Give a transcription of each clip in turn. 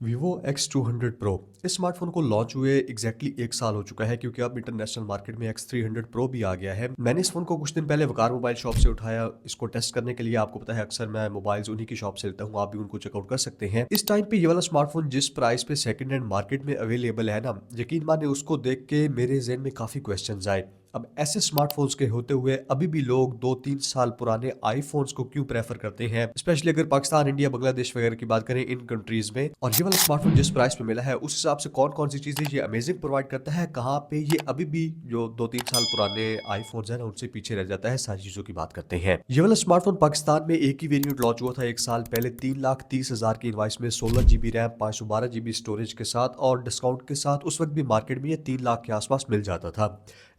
Vivo X200 Pro इस smartphone को launch हुए एग्जैक्टली एक साल हो चुका है क्योंकि अब इंटरनेशनल मार्केट में X300 Pro भी आ गया है। मैंने इस फोन को कुछ दिन पहले वकार मोबाइल शॉप से उठाया इसको टेस्ट करने के लिए। आपको पता है अक्सर मैं मोबाइल्स उन्हीं की शॉप से लेता हूँ, आप भी उनको चेकआउट कर सकते हैं। इस टाइम पे ये वाला स्मार्टफोन जिस प्राइस पे सेकंड हैंड मार्केट में अवेलेबल है ना, यकीन माने उसको देख के मेरे जहन में काफी क्वेश्चंस आए। अब ऐसे स्मार्टफोन्स के होते हुए अभी भी लोग 2-3 साल पुराने आईफोन्स को क्यों प्रेफर करते हैं, स्पेशली अगर पाकिस्तान, इंडिया, बांग्लादेश वगैरह की बात करें इन कंट्रीज में। और ये वाला स्मार्टफोन जिस प्राइस पे मिला है उस हिसाब से कौन कौन सी चीजें ये अमेजिंग प्रोवाइड करता है, कहाँ पे ये अभी भी जो 2-3 साल पुराने आईफोन्स है ना उनसे पीछे रह जाता है, सारी चीजों की बात करते हैं। ये वाला स्मार्टफोन पाकिस्तान में एक ही वेरिएंट लॉन्च हुआ था एक साल पहले 3,30,000 की इनवाइस में 16 GB रैम 512 GB स्टोरेज के साथ, और डिस्काउंट के साथ उस वक्त भी मार्केट में ये 3 लाख के आसपास मिल जाता था।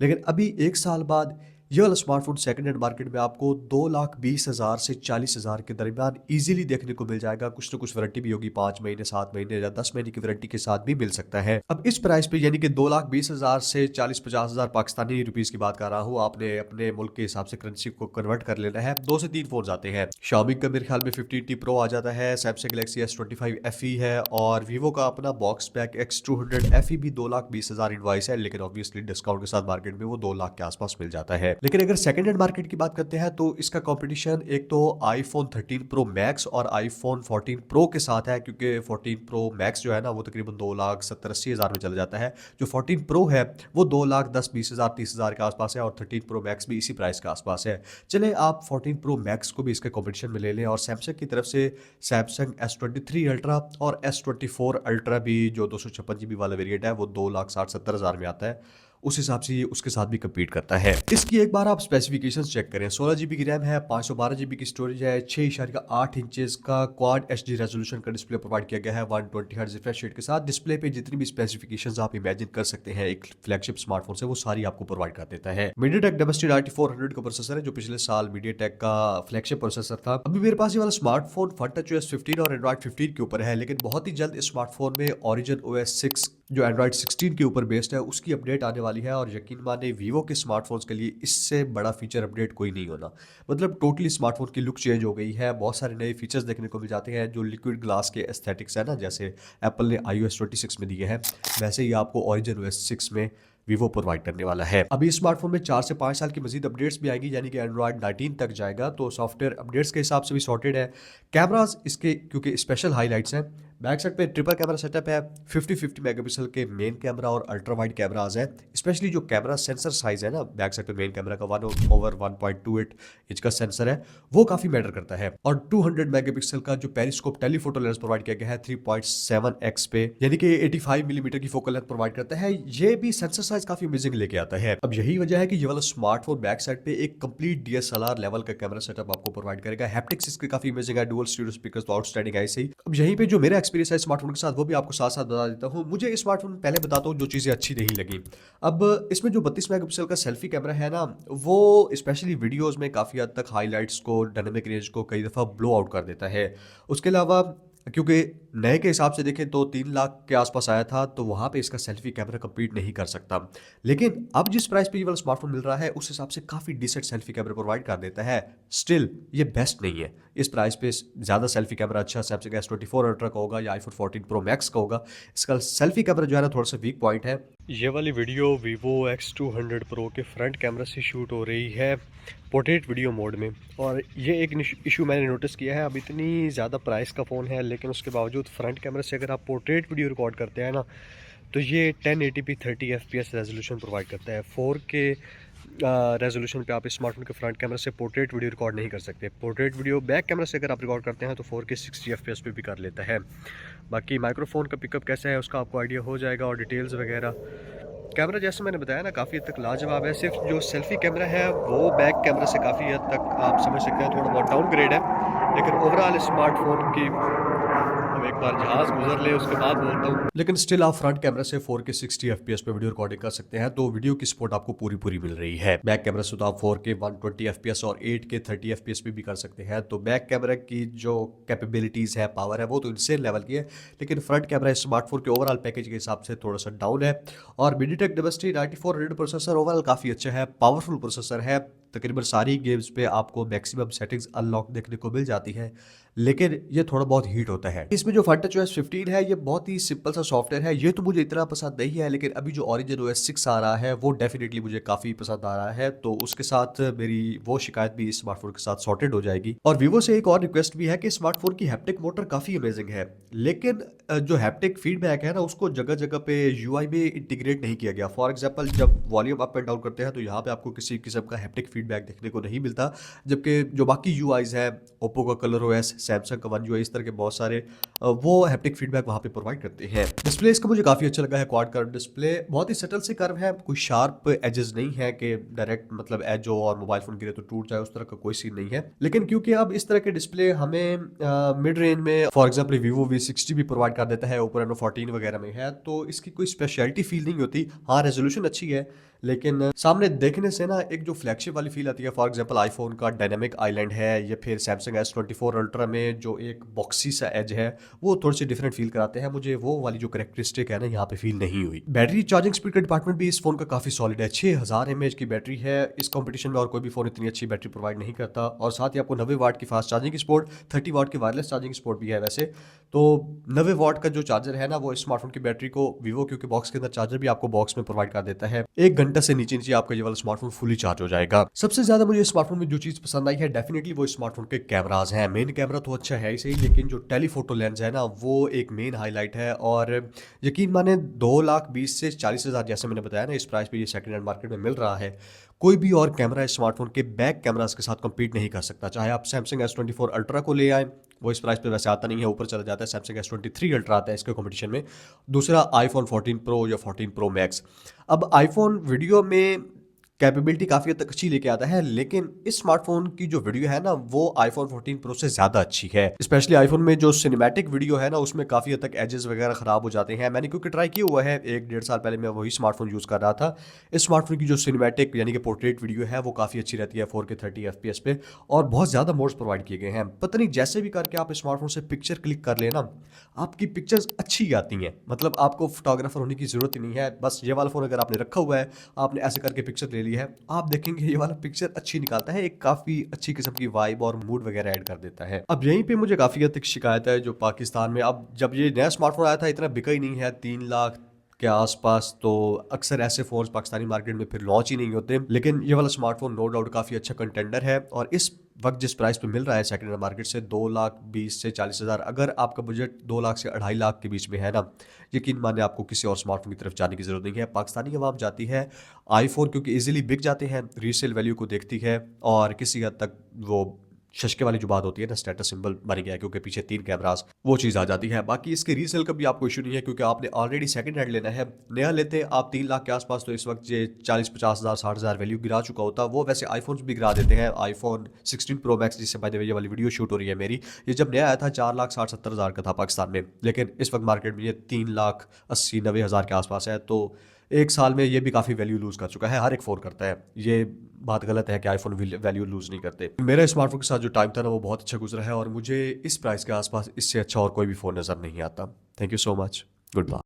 लेकिन अभी एक साल बाद ये वाला स्मार्टफोन सेकंड हैंड मार्केट में आपको 2,20,000 से 40,000 के दरमियान इजीली देखने को मिल जाएगा। कुछ ना कुछ वारंटी भी होगी, 5 महीने, 7 महीने या 10 महीने की वारंटी के साथ भी मिल सकता है। अब इस प्राइस पे यानी कि 2,20,000 से 40-50,000 पाकिस्तानी रुपीस की बात कर रहा हूँ, आपने अपने मुल्क के हिसाब से करेंसी को कन्वर्ट कर लेना है। 2 से 3 फोन आते हैं। Xiaomi का मेरे ख्याल में 15T Pro आ जाता है, Samsung Galaxy S25 FE है, और Vivo का अपना बॉक्स पैक X200 FE भी 2,20,000 इनवाइस है, लेकिन ऑब्वियसली डिस्काउंट के साथ मार्केट में वो 2 लाख के आसपास मिल जाता है। लेकिन अगर सेकंड हैंड मार्केट की बात करते हैं तो इसका कंपटीशन एक तो iPhone 13 Pro Max और iPhone 14 Pro के साथ है, क्योंकि 14 Pro Max जो है ना वो तकरीबन 2,70,80,000 में चला जाता है। जो 14 Pro है वो 2,10,20,000 30,000 के आसपास है, और 13 Pro Max भी इसी प्राइस के आसपास है। चले आप 14 Pro Max को भी इसके कंपटीशन में ले लें, और सैमसंग की तरफ से सैमसंग S23 Ultra और S24 Ultra भी जो 256 GB वाला वेरिएंट है वो 2,60,70,000 में आता है। उस हिसाब से ये उसके साथ भी कम्पीट करता है। इसकी एक बार आप स्पेसिफिकेशंस चेक करें, 16 GB की रैम है, 512 GB की स्टोरेज है, 6.8 इंचेस का क्वाड HD रेजोल्यूशन का डिस्प्ले प्रोवाइड किया गया है 120 हर्ट्ज रिफ्रेश रेट के साथ। डिस्प्ले पे जितनी भी स्पेसिफिकेशंस आप इमेजिन कर सकते हैं एक फ्लैगशिप स्मार्टफोन से, वो सारी आपको प्रोवाइड कर देता है। मीडियाटेक Dimensity 9400 का प्रोसेसर है, जो पिछले साल मीडियाटेक का फ्लैगशिप प्रोसेसर था। अभी मेरे पास ये वाला स्मार्टफोन FunTouchOS 15 और Android 15 के ऊपर है, लेकिन बहुत ही जल्द इस स्मार्टफोन में Origin OS 6 जो एंड्रॉइड 16 के ऊपर बेस्ड है उसकी अपडेट आने वाली है। और यकीन माने वीवो के स्मार्टफोन्स के लिए इससे बड़ा फीचर अपडेट कोई नहीं होना। मतलब टोटली स्मार्टफोन की लुक चेंज हो गई है, बहुत सारे नए फीचर्स देखने को मिल जाते हैं। जो लिक्विड ग्लास के एस्थेटिक्स है ना, जैसे एप्पल ने iOS 26 में दिए हैं, वैसे ही आपको Origin OS 6 में वीवो प्रोवाइड करने वाला है। अभी इस स्मार्टफोन में 4 से 5 साल की मजीद अपडेट्स भी आएंगी, यानी कि एंड्रॉइड 19 तक जाएगा, तो सॉफ्टवेयर अपडेट्स के हिसाब से भी सॉर्टेड है। कैमराज इसके क्योंकि स्पेशल हाईलाइट्स हैं, बैक साइड पे ट्रिपल कैमरा सेटअप है, 50-50 मेगापिक्सल के मेन कैमरा और अल्ट्रा वाइड कैमराज हैं। स्पेशली जो कैमरा सेंसर साइज है ना बैक साइड पे मेन कैमरा का 1/1.28 इंच का सेंसर है, वो काफी मैटर करता है। और 200 मेगापिक्सल का जो पेरिस्कोप टेलीफोटो लेंस प्रोवाइड किया गया है 3.7x पे, यानी कि 85 मिलीमीटर की फोकल लेंथ प्रोवाइड करता है। ये भी सेंसर साइज काफी अमेजिंग लेके आता है। अब यही वजह है कि ये वाला स्मार्टफोन बैक साइड पे एक कंप्लीट DSLR लेवल का कैमरा सेटअप आपको प्रोवाइड करेगा। हैप्टिक्स इसके काफी अमेजिंग है, डुअल स्टीरियो स्पीकर्स तो आउटस्टैंडिंग है ही। अब यहीं पे जो मेरा एक्सपीरियंस है स्मार्टफोन के साथ वो भी आपको साथ साथ बता देता हूँ। मुझे स्मार्टफोन पहले बताता हूँ जो चीज़ें अच्छी नहीं लगी। अब इसमें जो 32 मेगापिक्सल का सेल्फी कैमरा है ना, वो स्पेशली वीडियोस में काफ़ी हद तक हाईलाइट्स को, डायनेमिक रेंज को कई दफ़ा ब्लो आउट कर देता है। उसके अलावा क्योंकि नए के हिसाब से देखें तो 3 लाख के आसपास आया था, तो वहाँ पे इसका सेल्फी कैमरा कम्पीट नहीं कर सकता। लेकिन अब जिस प्राइस पे ये वाला स्मार्टफोन मिल रहा है उस हिसाब से काफ़ी डिसेंट सेल्फी कैमरा प्रोवाइड कर देता है। स्टिल ये बेस्ट नहीं है। इस प्राइस पे ज़्यादा सेल्फी कैमरा अच्छा सैमसंग S24 अल्ट्रा का होगा या iPhone 14 Pro Max का होगा। इसका सेल्फी कैमरा जो है ना थोड़ा सा वीक पॉइंट है। ये वाली वीडियो Vivo X200 Pro के फ्रंट कैमरा से शूट हो रही है पोर्ट्रेट वीडियो मोड में, और ये एक इशू मैंने नोटिस किया है। अब इतनी ज़्यादा प्राइस का फ़ोन है लेकिन उसके बावजूद फ्रंट कैमरा से अगर आप पोर्ट्रेट वीडियो रिकॉर्ड करते हैं ना, तो ये 1080p 30 FPS रेजोल्यूशन प्रोवाइड करता है। 4K रेजोल्यूशन पे आप इस स्मार्टफोन के फ्रंट कैमरा से पोर्ट्रेट वीडियो रिकॉर्ड नहीं कर सकते। पोर्ट्रेट वीडियो बैक कैमरा से अगर आप रिकॉर्ड करते हैं तो 4K 60 FPS पे भी कर लेता है। बाकी माइक्रोफोन का पिकअप कैसा है उसका आपको आइडिया हो जाएगा, और डिटेल्स वगैरह। कैमरा जैसे मैंने बताया ना काफ़ी हद तक लाजवाब है। सिर्फ जो सेल्फी कैमरा है वो बैक कैमरा से काफ़ी हद तक आप समझ सकते हैं थोड़ा बहुत डाउनग्रेड है, लेकिन ओवरऑल स्मार्टफोन की, अब एक बार जहाज गुजर ले उसके बाद बोलता हूँ, लेकिन स्टिल आप फ्रंट कैमरा से 4K 60 FPS पे वीडियो रिकॉर्डिंग कर सकते हैं, तो वीडियो की सपोर्ट आपको पूरी पूरी मिल रही है। बैक कैमरा से तो आप 4K 120 FPS और 8K 30 FPS पे भी कर सकते हैं। तो बैक कैमरा की जो कैपेबिलिटीज है, पावर है, वो तो इनसे लेवल की है, लेकिन फ्रंट कैमरा स्मार्टफोन के ओवरऑल पैकेज के हिसाब से थोड़ा सा डाउन है। और मीडियाटेक Dimensity 9400 प्रोसेसर ओवरऑल काफ़ी अच्छा है, पावरफुल प्रोसेसर है। तकरीबन सारी गेम्स पे आपको मैक्सिमम सेटिंग्स अनलॉक देखने को मिल जाती है, लेकिन ये थोड़ा बहुत हीट होता है। इसमें जो FunTouch OS 15 है, ये बहुत ही सिंपल सा सॉफ्टवेयर है। ये तो मुझे इतना पसंद नहीं है, लेकिन अभी जो Origin OS 6 आ रहा है वो डेफिनेटली मुझे काफ़ी पसंद आ रहा है। तो उसके साथ मेरी वो शिकायत भी इस स्मार्टफोन के साथ सॉर्टेड हो जाएगी। और वीवो से एक और रिक्वेस्ट भी है कि स्मार्टफोन की हैप्टिक मोटर काफ़ी अमेजिंग है, लेकिन जो हैप्टिक फीडबैक है ना, उसको जगह जगह पे UI में इंटीग्रेट नहीं किया गया। फॉर एग्जाम्पल, जब वॉल्यूम अप एंड डाउन करते हैं तो यहाँ पे आपको किसी किस्म का हैप्टिक फीडबैक देखने को नहीं मिलता, जबकि जो बाकी UIs है, ओप्पो का कलर OS, सैमसंग का One UI, इस तरह के बहुत सारे वो हैप्टिक फीडबैक वहाँ पे प्रोवाइड करते हैं। डिस्प्ले इसका मुझे काफ़ी अच्छा लगा है। क्वाड कर्व डिस्प्ले, बहुत ही सटल से कर्व है, कोई शार्प एजेस नहीं है कि डायरेक्ट मतलब एज हो और मोबाइल फोन गिरे तो टूट जाए, उस तरह का कोई सीन नहीं है। लेकिन क्योंकि अब इस तरह के डिस्प्ले हमें मिड रेंज में फॉर एग्जाम्पल वीवो V60 भी प्रोवाइड कर देता है, ओप्पो रेनो 14 वगैरह में है, तो इसकी कोई स्पेशलिटी फील नहीं होती। हाँ, रेजोल्यूशन अच्छी है, लेकिन सामने देखने से ना एक जो फ्लैगशिप वाली फील आती है। फॉर एग्जांपल, आईफोन का डायनामिक आइलैंड है, या फिर सैमसंग S24 अल्ट्रा में जो एक बॉक्सी सा एज है, वो थोड़ी सी डिफरेंट फील कराते हैं। मुझे वो वाली जो करेक्टरिस्टिक है ना, यहाँ पे फील नहीं हुई। बैटरी चार्जिंग स्पीड का डिपार्टमेंट भी इस फोन का काफी सॉलिड है। 6000 mAh की बैटरी है। इस कॉम्पिटिशन में और कोई भी फोन इतनी अच्छी बैटरी प्रोवाइड नहीं करता। और साथ ही आपको 90 वाट की फास्ट चार्जिंग की सपोर्ट, 30 वाट की वायरलेस चार्जिंग सपोर्ट भी है। वैसे तो 90 वाट का जो चार्जर है ना, वो इस स्मार्टफोन की बैटरी को वीवो, क्योंकि बॉक्स के अंदर चार्जर भी आपको बॉक्स में प्रोवाइड कर देता है, 1 घंटा से नीचे नीचे आपका ये वाला स्मार्टफोन फुली चार्ज हो जाएगा। सबसे ज्यादा मुझे स्मार्टफोन में जो चीज पसंद आई है, डेफिनेटली वो स्मार्टफोन के कैमराज हैं। मेन कैमरा तो अच्छा है ही सही, लेकिन जो टेलीफोटो लेंस है ना, वो एक मेन हाईलाइट है। और यकीन माने 2,20,000 से 40,000, जैसे मैंने बताया ना, इस प्राइस पे ये सेकंड हैंड मार्केट में मिल रहा है। कोई भी और कैमरा इस स्मार्टफोन के बैक कैमरास के साथ कंपीट नहीं कर सकता। चाहे आप सैमसंग S24 अल्ट्रा को ले आए, वो इस प्राइस पे वैसे आता नहीं है, ऊपर चला जाता है। सैमसंग S23 अल्ट्रा आता है इसके कंपटीशन में। दूसरा आईफोन 14 प्रो या 14 प्रो मैक्स। अब आईफोन वीडियो में कैपेबिलिटी काफ़ी हद तक अच्छी लेके आता है, लेकिन इस स्मार्टफोन की जो वीडियो है ना, वो आईफोन 14 प्रो से ज़्यादा अच्छी है। स्पेशली आईफोन में जो सिनेमैटिक वीडियो है ना, उसमें काफ़ी हद तक एजेस वगैरह ख़राब हो जाते हैं। मैंने क्योंकि ट्राई किया हुआ है, 1-1.5 साल पहले मैं वही स्मार्टफोन यूज़ कर रहा था। इस स्मार्टफोन की जो सिनेमैटिक यानी कि पोर्ट्रेट वीडियो है, वो काफ़ी अच्छी रहती है 4K 30 FPS पे, और बहुत ज़्यादा मोड्स प्रोवाइड किए गए हैं। पता नहीं, जैसे भी करके आप स्मार्टफोन से पिक्चर क्लिक कर लेना, आपकी पिक्चर्स अच्छी आती हैं। मतलब आपको फोटोग्राफर होने की ज़रूरत ही नहीं है। बस ये वाला फ़ोन अगर आपने रखा हुआ है, आपने ऐसे करके पिक्चर ले ली है, आप देखेंगे ये वाला पिक्चर अच्छी निकालता है, एक काफ़ी अच्छी किस्म की वाइब और मूड वगैरह ऐड कर देता है। अब यहीं पे मुझे काफ़ी हद तक शिकायत है जो पाकिस्तान में, अब जब ये नया स्मार्टफोन आया था इतना बिका ही नहीं है, 3 लाख के आसपास। तो अक्सर ऐसे फ़ोन्स पाकिस्तानी मार्केट में फिर लॉन्च ही नहीं होते। लेकिन ये वाला स्मार्टफोन नो डाउट काफ़ी अच्छा कंटेंडर है, और इस वक्त जिस प्राइस पे मिल रहा है सेकंड हैंड मार्केट से, 2,20,000 से 40,000, अगर आपका बजट 2 लाख से 2.5 लाख के बीच में है ना, यकीन माने आपको किसी और स्मार्टफोन की तरफ जाने की ज़रूरत नहीं है। पाकिस्तानी अवाम जाती है आईफोन, क्योंकि इजीली बिक जाते हैं, रीसेल वैल्यू को देखती है, और किसी हद तक वो शशके वाली जो बात होती है ना, स्टेटस सिंबल बन गया है क्योंकि पीछे 3 कैमरास, वो चीज़ आ जाती है। बाकी इसके रीसेल का भी आपको इशू नहीं है, क्योंकि आपने ऑलरेडी सेकंड हैंड लेना है। नया लेते आप 3 लाख के आसपास, तो इस वक्त ये 40-50,000 60,000 वैल्यू गिरा चुका होता। वो वैसे आईफोन भी गिरा देते हैं। आईफोन 16 प्रो मैक्स, जिससे बाय द वे ये वाली वीडियो शूट हो रही है मेरी, ये जब नया आया था 4,60,70,000 का था पाकिस्तान में, लेकिन इस वक्त मार्केट में ये 3,80,90,000 के आसपास है। तो 1 साल में ये भी काफ़ी वैल्यू लूज़ कर चुका है। हर एक फ़ोन करता है, ये बात गलत है कि आईफोन वैल्यू लूज़ नहीं करते। मेरा स्मार्टफोन के साथ जो टाइम था ना, वो बहुत अच्छा गुजरा है, और मुझे इस प्राइस के आसपास इससे अच्छा और कोई भी फ़ोन नज़र नहीं आता। Thank you so much. Good bye.